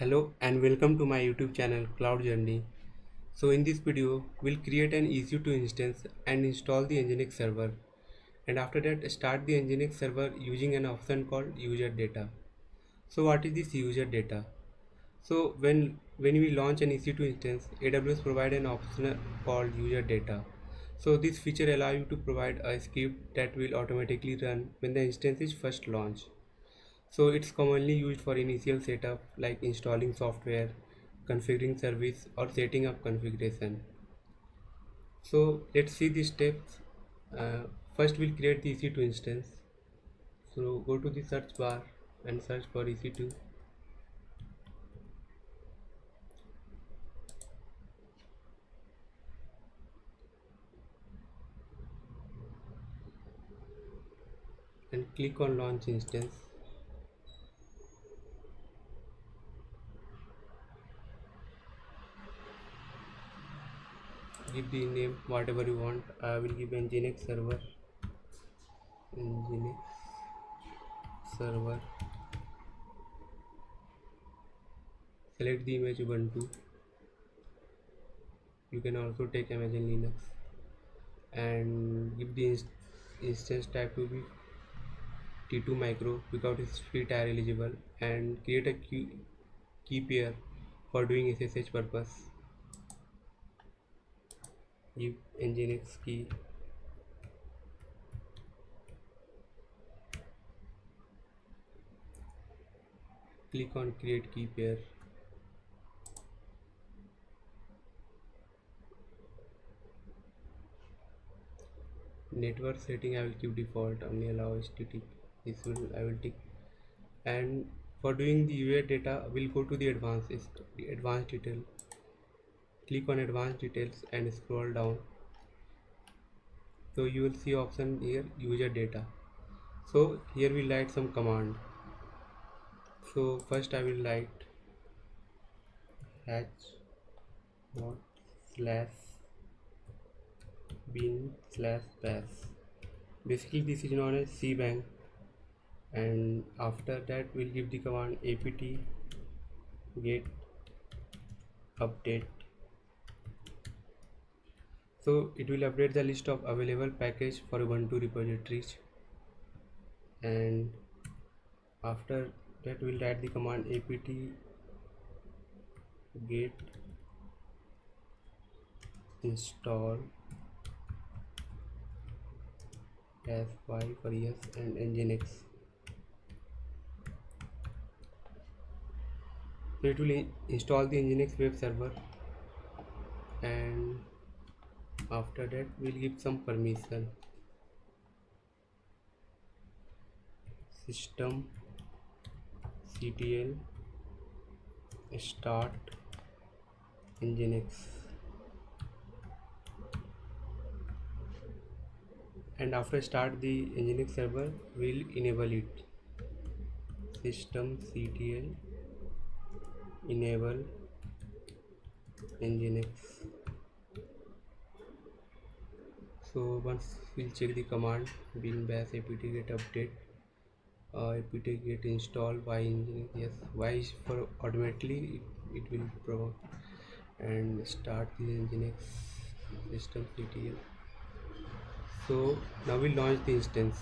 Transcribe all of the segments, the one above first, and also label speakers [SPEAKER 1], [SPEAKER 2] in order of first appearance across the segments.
[SPEAKER 1] Hello and welcome to my YouTube channel Cloud Journey. So in this video we'll create an EC2 instance and install the Nginx server, and after that start the Nginx server using an option called user data. So what is this user data? So when we launch an EC2 instance, AWS provide an option called user data. So this feature allows you to provide a script that will automatically run when the instance is first launched. So it's commonly used for initial setup like installing software, configuring service or setting up configuration. So let's see the steps. First we'll create the EC2 instance. So go to the search bar and search for EC2. And click on launch instance. Give the name whatever you want. I will give Nginx server. Nginx server. Select the image Ubuntu. You can also take Amazon Linux and give the instance type to be T2 micro because it's free tier eligible, and create a key pair for doing SSH purpose. Give Nginx key. Click on create key pair. Network setting I will keep default, only allow HTTP. I will tick. And for doing the user data, we'll go to the advanced detail. Click on advanced details and scroll down. So you will see option here user data. So here we'll write some command. So first I will write hatch dot slash bin slash bash. Basically this is known as cbang, and after that we'll give the command apt get update. So it will update the list of available package for Ubuntu repositories, and after that we'll write the command apt get install -y for yes and Nginx. So it will install the Nginx web server, and after that we'll give some permission. System ctl start Nginx, and after start the Nginx server we'll enable it. System ctl enable Nginx. So once we'll check the command bin bash apt get update, apt get install y Nginx. Yes, y is for automatically it will provoke, and start the Nginx system ctl. So now we launch the instance.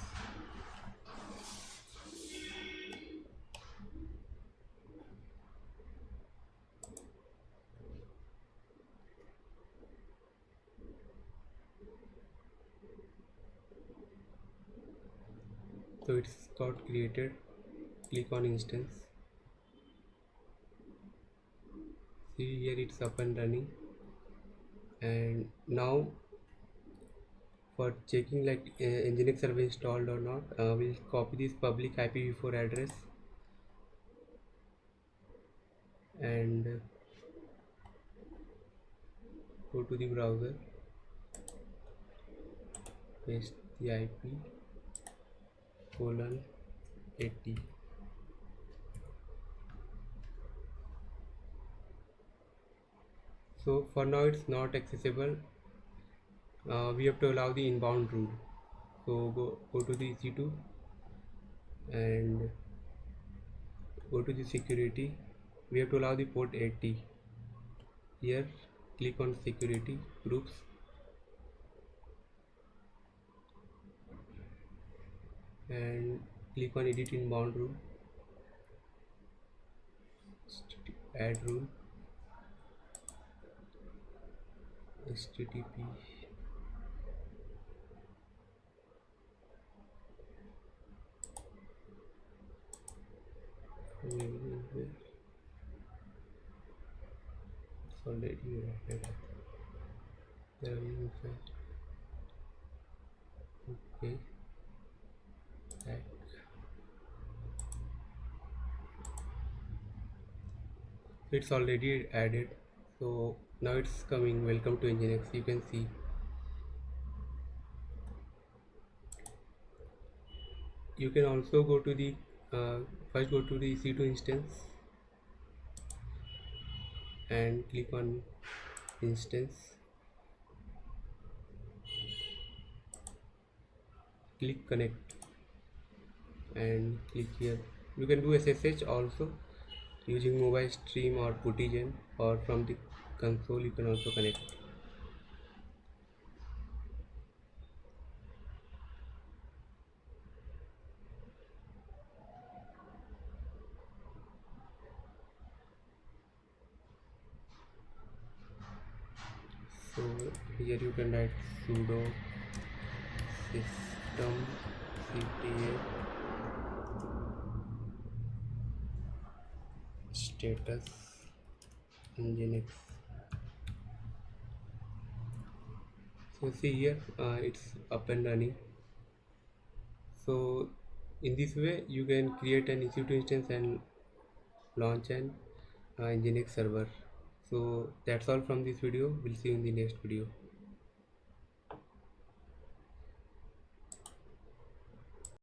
[SPEAKER 1] So it's got created. Click on instance. See here it's up and running. And now for checking like Nginx server installed or not, we'll copy this public IPv4 address and go to the browser, paste the IP:80. So for now it's not accessible. We have to allow the inbound rule. So go to the EC2 and go to the security we have to allow the port 80. Here click on security groups and click on edit inbound rule, add rule, http it's already added. Okay, back. It's already added, so now it's coming. Welcome to Nginx. You can see. You can also go to the first go to the EC2 instance and click on instance, click connect and click here. You can do SSH also using mobile stream or Putigen, or from the console you can also connect. So here you can write sudo systemctl status nginx. So see here, it's up and running. So in this way you can create an EC2 instance and launch an Nginx server. So that's all from this video. We'll see you in the next video.